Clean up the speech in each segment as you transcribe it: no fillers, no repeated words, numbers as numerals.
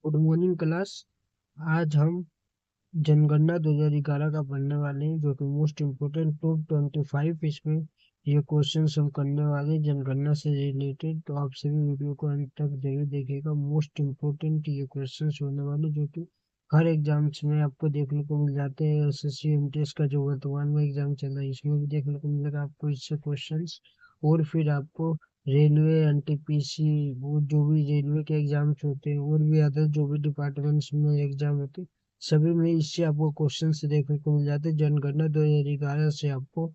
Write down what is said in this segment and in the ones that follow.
Good morning class. आज हम जनगणना 2011 का पढ़ने वाले हैं, जो कि मोस्ट इम्पोर्टेंट टॉप 25 इसमें ये क्वेश्चंस हम करने वाले हैं जनगणना से रिलेटेड। तो आप सभी वीडियो को अंत तक जरूर देखिएगा। मोस्ट इम्पोर्टेंट ये क्वेश्चंस होने वाले, जो कि हर एग्जाम्स में आपको देखने को मिल जाते हैं। एसएससी एमटीएस का जो वर्तमान में एग्जाम चल रहा है, इसमें भी देखने को मिलेगा आपको इससे क्वेश्चंस। और फिर आपको रेलवे, एनटीपीसी, वो जो भी रेलवे के एग्जाम्स होते हैं और भी अदर जो भी डिपार्टमेंट्स में एग्जाम होते हैं, सभी में इससे आपको क्वेश्चंस देखने को मिल जाते हैं। जनगणना 2011 से आपको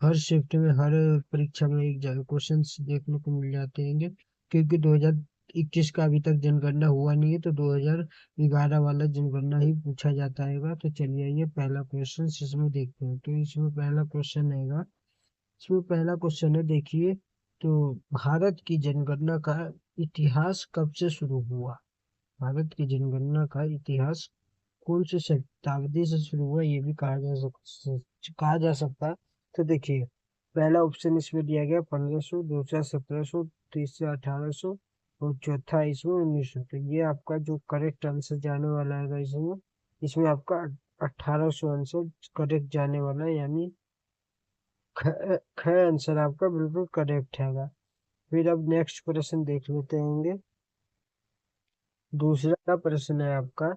हर शिफ्ट में, हर परीक्षा में एग्जाम क्वेश्चंस देखने को मिल जाते हैं। क्योंकि 2021 का अभी तक जनगणना हुआ नहीं है, तो 2011 वाला जनगणना ही पूछा जाता है। तो चलिए ये पहला क्वेश्चन इसमें देखते हैं। तो इसमें पहला क्वेश्चन आएगा। इसमें पहला क्वेश्चन है, देखिए। तो भारत की जनगणना का इतिहास कब से शुरू हुआ? भारत की जनगणना का इतिहास कौन सी शताब्दी से शुरू हुआ, ये भी कहा जा सकता है। तो देखिए, पहला ऑप्शन इसमें दिया गया 1500, दूसरा 1700, तीसरा 1800 और चौथा इसमें 1900। तो ये आपका जो करेक्ट आंसर जाने वाला है इसमें, आपका 1800 आंसर करेक्ट जाने वाला है, यानी ख आंसर आपका बिल्कुल करेक्ट है। फिर अब नेक्स्ट प्रश्न देख लेते हैं। दूसरा प्रश्न है आपका,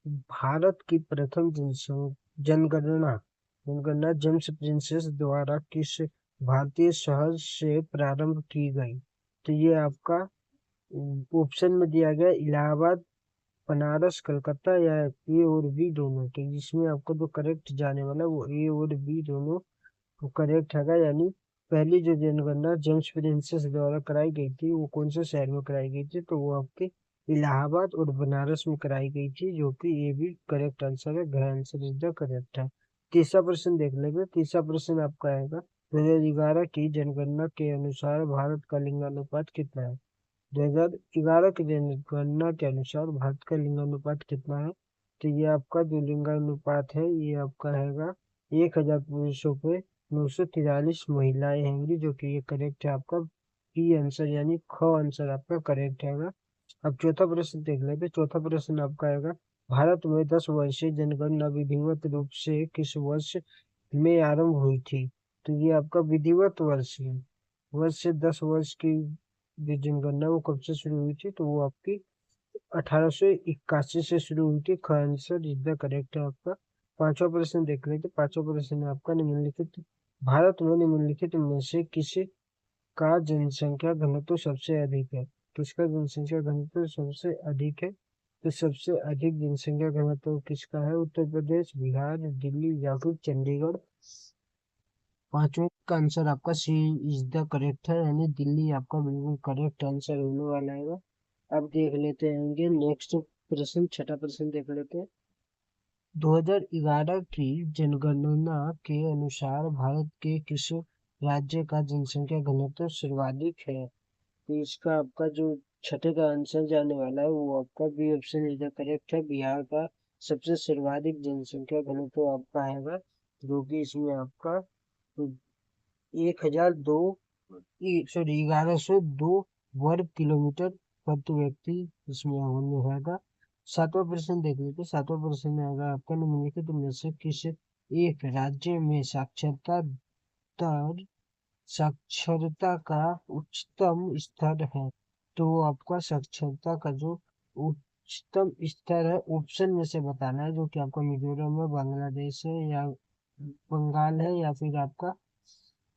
भारत की प्रथम जनगणना जनगणना जेम्स प्रिंसेस द्वारा किस भारतीय शहर से प्रारंभ की गई? तो ये आपका ऑप्शन में दिया गया इलाहाबाद, बनारस, कलकत्ता या ए और बी दोनों। तो इसमें आपको जो करेक्ट जाने वाला है वो ए और बी दोनों तो करेक्ट है। यानी पहली जो जनगणना जेम्स प्रिंसेस द्वारा कराई गई थी, वो कौन से शहर में कराई गई थी? तो वो आपके इलाहाबाद और बनारस में कराई गई थी, जो कि ये भी करेक्ट आंसर है। घ आंसर इज द करेक्ट है। तीसरा प्रश्न देख लेंगे। तीसरा प्रश्न आपका आएगा, 2011 की जनगणना के अनुसार भारत का लिंगानुपात कितना है? 2011 की जनगणना के अनुसार भारत का लिंगानुपात कितना है? तो ये आपका जो लिंगानुपात है, ये आपका हैगा 1000 पुरुषों पे 943 महिलाएं होंगी, जो कि ये करेक्ट है आपका बी आंसर, यानी ख आंसर आपका करेक्ट है। अब चौथा प्रश्न देख लेते हैं। चौथा प्रश्न आपका आएगा, भारत में 10 वर्षीय जनगणना विधिवत रूप से किस वर्ष में आरंभ हुई थी? तो ये आपका विधिवत वर्ष से 10 वर्ष की जो जनगणना वो कब से शुरू हुई थी? तो वो आपकी 1881 से शुरू हुई थी। ख आंसर इज द करेक्ट है आपका। पांचवा प्रश्न देख लेते। पांचवा प्रश्न है आपका, निम्नलिखित भारत में निम्नलिखित में से किस का जनसंख्या घनत्व सबसे अधिक है? किसका जनसंख्या घनत्व सबसे अधिक है? तो सबसे अधिक जनसंख्या घनत्व किसका है? उत्तर प्रदेश, बिहार, दिल्ली या फिर चंडीगढ़। पांचवें का आंसर आपका सी इज द करेक्ट है, यानी दिल्ली आपका बिल्कुल करेक्ट आंसर होने वाला है। अब देख लेते हैं नेक्स्ट प्रश्न। छठा प्रश्न देख लेते हैं। 2011 की जनगणना के अनुसार भारत के किस राज्य का जनसंख्या घनत्व सर्वाधिक है? तो इसका आपका जो छठे का आंसर जाने वाला है, वो आपका B option is the correct है। बिहार का सबसे सर्वाधिक जनसंख्या घनत्व आपका है, जो कि इसमें आपका 1002 सॉरी 1102 वर्ग किलोमीटर प्रति व्यक्ति इसमें होने रहेगा। सातवां प्रश्न देख लेते। सातवां प्रश्न में आएगा आपका, निम्नलिखित में से किस एक राज्य में दर साक्षरता का उच्चतम स्तर है? तो आपका साक्षरता का जो उच्चतम स्तर है, ऑप्शन में से बताना है, जो कि आपका मिजोरम है, बांग्लादेश है, या बंगाल है, या फिर आपका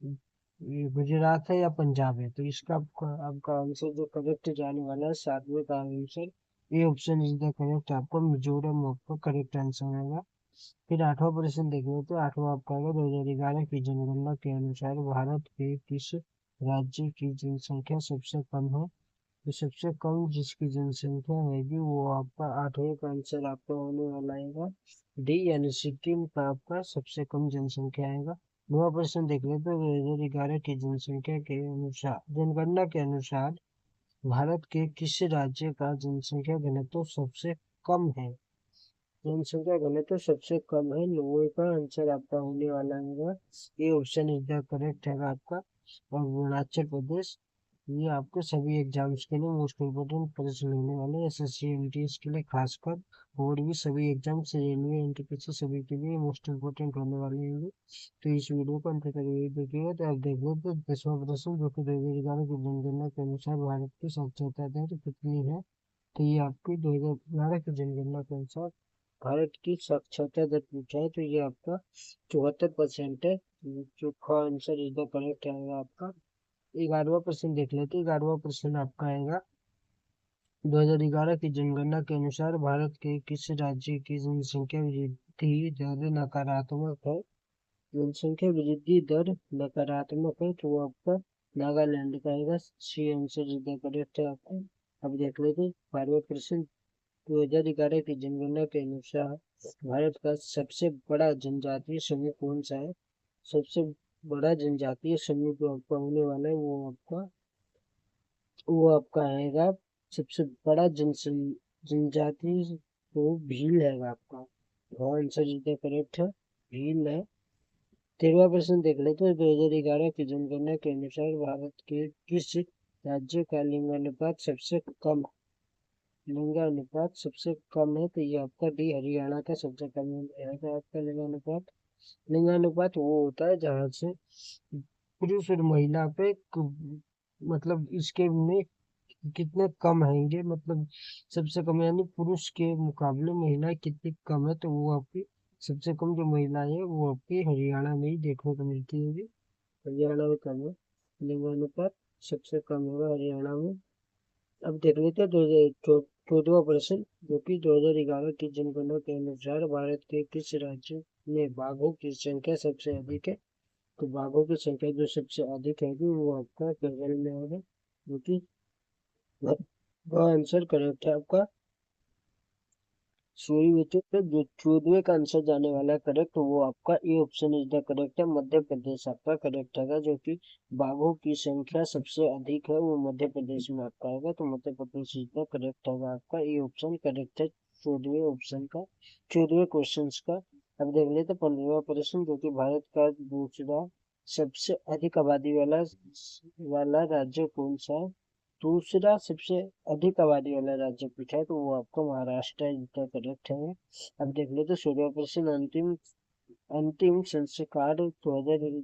ये गुजरात है या पंजाब है। तो इसका आपका आंसर जो करेक्ट जाने वाला है, सातवें का आंसर ये ऑप्शन इज द करेक्ट, आपका मिजोरम आपका करेक्ट आंसर होगा। फिर आठवां प्रश्न देखेंगे। तो आठवां आपका होगा, 2011 की जनगणना के अनुसार भारत के किस राज्य की जनसंख्या सबसे कम है? तो सबसे कम जिसकी जनसंख्या होगी, वो आपका आठवें का आंसर आपका होने वाला है डी, यानी सिक्किम का आपका सबसे कम जनसंख्या आएगा। नवा प्रश्न देख लेते हैं। 2011 की जनसंख्या के अनुसार, जनगणना के अनुसार भारत के किस राज्य का जनसंख्या घनत्व सबसे कम है? जनसंख्या घनत्व सबसे कम है, नब्बे का आंसर आपका होने वाला है। ये ऑप्शन इज द करेक्ट है आपका। और अरुणाचल प्रदेश ये आपके सभी एग्जाम्स के लिए मोस्ट इम्पोर्टेंट प्रश्न होने वाले, एसएससी एमटीएस के लिए खासकर, और भी सभी एग्जाम्स रेलवे एनटीपीसी सभी के लिए मोस्ट इम्पोर्टेंट होने वाले हैं। तो इस वीडियो को अंत तक यही देखिएगा। तो आप देख लो तो 10वां प्रश्न, जो कि 2011 की जनगणना के अनुसार भारत की साक्षरता दर कितनी है। तो ये आपकी 2011 की जनगणना के अनुसार भारत की साक्षरता दर पूछा है, तो ये आपका 74% है। जो ख आंसर इज द करेक्ट आएगा आपका। 11वां प्रश्न देख लेते हैं। 11वां प्रश्न आपका आएगा, 2011 की जनगणना के अनुसार भारत के किस राज्य की जनसंख्या वृद्धि दर नकारात्मक है। जनसंख्या वृद्धि दर नकारात्मक है, तो वो आपका नागालैंड का आएगा। C answer is the correct है आपका। अब देख लेते हैं 12वां प्रश्न, 2011 की जनगणना के अनुसार भारत का सबसे बड़ा जनजातीय समूह कौन सा है। सबसे बड़ा जनजातीय समूह जो आपका होने वाला है वो आपका आएगा, सबसे बड़ा जनजाति तो भील है आपका। आंसर इज द करेक्ट है, भील है। 13वां प्रश्न देख लेते हैं। 2011 की जनगणना के अनुसार भारत के किस राज्य का लिंगानुपात सबसे कम है। तो ये आपका डी हरियाणा का सबसे कम है आपका लिंगानुपात। लिंगानुपात वो होता है जहाँ से पुरुष और महिला पे मतलब इसके में कितने कम है ये, मतलब सबसे कम, यानी पुरुष के मुकाबले महिलाएं कितनी कम है। तो वो आपकी सबसे कम जो महिलाएं है वो आपकी हरियाणा में ही देखने को मिलती है। हरियाणा में कम है लिंगानुपात, सबसे कम होगा हरियाणा में। अब देख लेते हैं 14वां प्रश्न, जो कि 2011 की जनगणना के अनुसार भारत के किस राज्य में बाघों की संख्या सबसे अधिक है। तो बाघों की संख्या जो सबसे अधिक है वो आपका केरल में होगा, जो कि वह आंसर करेक्ट है आपका। सोई बच्चों पे जो 14वें का आंसर जाने वाला है करेक्ट, वो आपका A option is the correct है। मध्य प्रदेश आपका करेक्ट है, जो कि बाघों की संख्या सबसे अधिक है वो मध्य प्रदेश में आपका आएगा। तो Madhya Pradesh is the correct होगा आपका, ए ऑप्शन करेक्ट है 14वें ऑप्शन का, 14वें क्वेश्चन का। अब देख लेते 15वां प्रश्न, जो कि भारत का दूसरा सबसे अधिक आबादी वाला राज्य कौन सा है। दूसरा सबसे अधिक आबादी वाला राज्य पूछा है, तो वो आपको महाराष्ट्र इनका करेक्ट है। अब देख लेते 16वां प्रश्न, अंतिम संस्कार 2000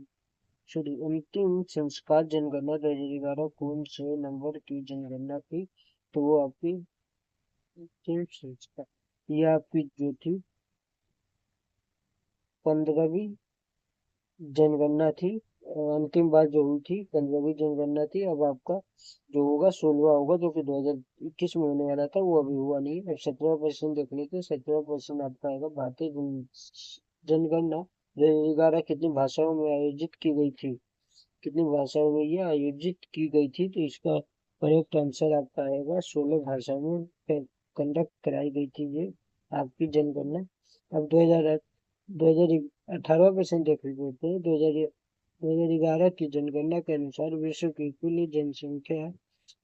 सॉरी अंतिम संस्कार जनगणना 2011 कौन से नंबर की जनगणना थी। तो वो आपकी अंतिम संस्कार, ये आपकी जो थी 15वीं जनगणना थी। अंतिम बार जो हुई थी 15वीं जनगणना थी। अब आपका जो होगा 16वां होगा, जो कि 2021 में होने वाला था, वो अभी हुआ नहीं। अब 17वां प्रश्न देख लेते हैं। 17वां प्रश्न आपका आएगा, भारतीय जनगणना 2011 कितनी भाषाओं में आयोजित की गई थी। कितनी भाषाओं में ये आयोजित की गई थी। तो इसका करेक्ट आंसर आपका आएगा 16 भाषाओं में कंडक्ट कराई गई थी ये आपकी जनगणना। अब 2018 परसेंट देख लेते हैं। 2011 की जनगणना के अनुसार विश्व की कुल जनसंख्या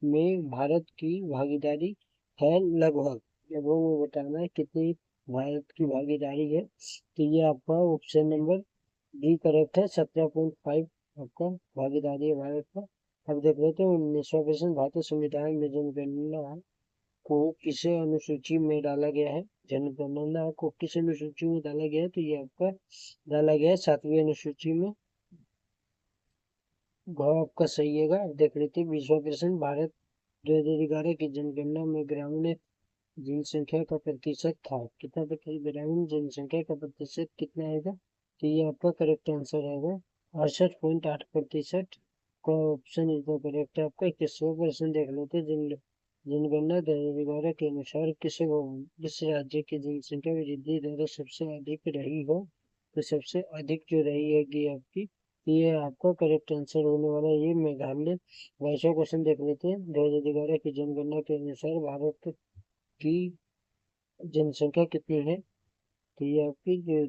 में भारत की भागीदारी है लगभग, वो बताना है कितनी भारत की भागीदारी है। तो ये आपका ऑप्शन नंबर बी करेक्ट है, 17.5 आपका भागीदारी है भारत का। अब देख लेते हैं 19वां प्रश्न, भारतीय संविधान में जनगणना को किस अनुसूची में डाला गया है। जनगणना को किस अनुसूची में डाला गया है। तो ये आपका डाला गया है 7वीं अनुसूची में, भाव आपका सही है। अब देख लेते हैं 20वां प्रश्न, भारत 2011 की जनगणना में ग्रामीण जनसंख्या का प्रतिशत था कितना। ग्रामीण जनसंख्या का प्रतिशत कितना आएगा। तो ये आपका करेक्ट आंसर आएगा 68.8% का ऑप्शन इज द करेक्ट है आपका। 21वां प्रश्न देख लेते हैं। जनगणना 2011 के अनुसार किस राज्य की जनसंख्या वृद्धि दर सबसे अधिक रही हो। तो सबसे अधिक जो रही है आपकी, ये आपका करेक्ट आंसर होने वाला है ये मेघालय। 22वां क्वेश्चन देख लेते हैं। 2011 की जनगणना के अनुसार भारत की जनसंख्या कितनी है। तो ये आपकी जो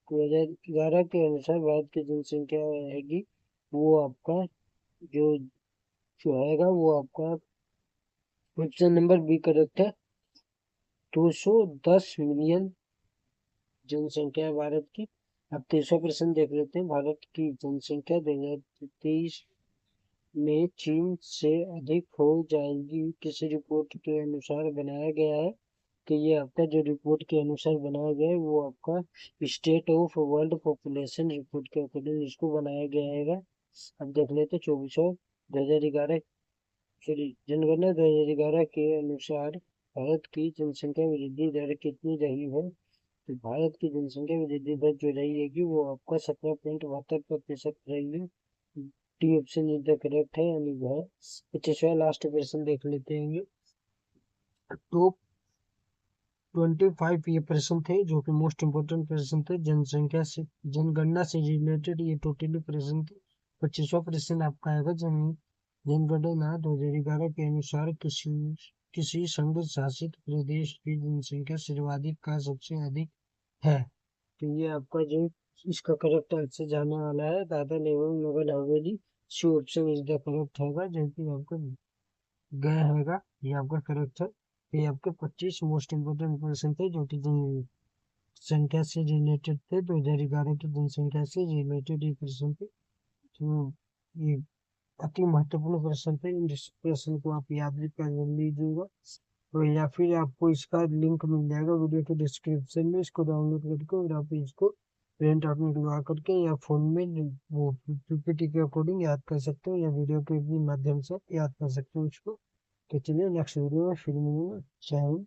2011 के अनुसार भारत की जनसंख्या रहेगी, वो आपका जो जो आएगा वो आपका ऑप्शन नंबर बी करेक्ट है, 210 मिलियन जनसंख्या है भारत की। अब 23वां प्रश्न देख लेते हैं। भारत की जनसंख्या 2023 में चीन से अधिक हो जाएगी। किसी रिपोर्ट के अनुसार बनाया गया है कि ये आपका जो रिपोर्ट के अनुसार बनाया गया है वो आपका state of world population report के अकॉर्डिंग इसको बनाया गया है। अब देख लेते 2011 सॉरी जनगणना 2011 के अनुसार भारत की जनसंख्या वृद्धि दर कितनी रही है। तो भारत की जनसंख्या वृद्धि दर जो रही है कि वो आपका 17.72% रही है। D option is the correct है यानी वह 25वां लास्ट क्वेश्चन देख लेते हैं। टॉप 25 ये प्रश्न थे जो कि मोस्ट इम्पोर्टेंट प्रश्न थे जनसंख्या से जनगणना से रिलेटेड ये टोटली प्रश्न थे। 25वां प्रश्न आपका आएगा जनगणना 2011 के अनुसार किसी संघ शासित प्रदेश की जनसंख्या सर्वाधिक का सबसे अधिक है। तो ये आपका जो इसका करेक्ट आंसर जाने वाला है दादर एवं Nagar Haveli. C option is the correct होगा जो कि आपका गया होगा। ये आपका करेक्ट है। ये आपके 25 मोस्ट इम्पोर्टेंट क्वेश्चन थे जो कि जनसंख्या से रिलेटेड थे। 2011 की जनसंख्या से रिलेटेड ये क्वेश्चन थे। तो ये अति महत्वपूर्ण प्रश्न थे। इस प्रश्न को आप याद भी कर लीजिएगा। तो या फिर आपको इसका लिंक मिल जाएगा वीडियो के डिस्क्रिप्शन में। इसको डाउनलोड करके और आप इसको प्रिंट आउट निकलवा करके या फोन में वो पीपीटी के अकॉर्डिंग याद कर सकते हो या वीडियो के भी माध्यम से याद कर सकते हो इसको। तो चलिए नेक्स्ट वीडियो में फिर मिलेंगे। जय हिंद।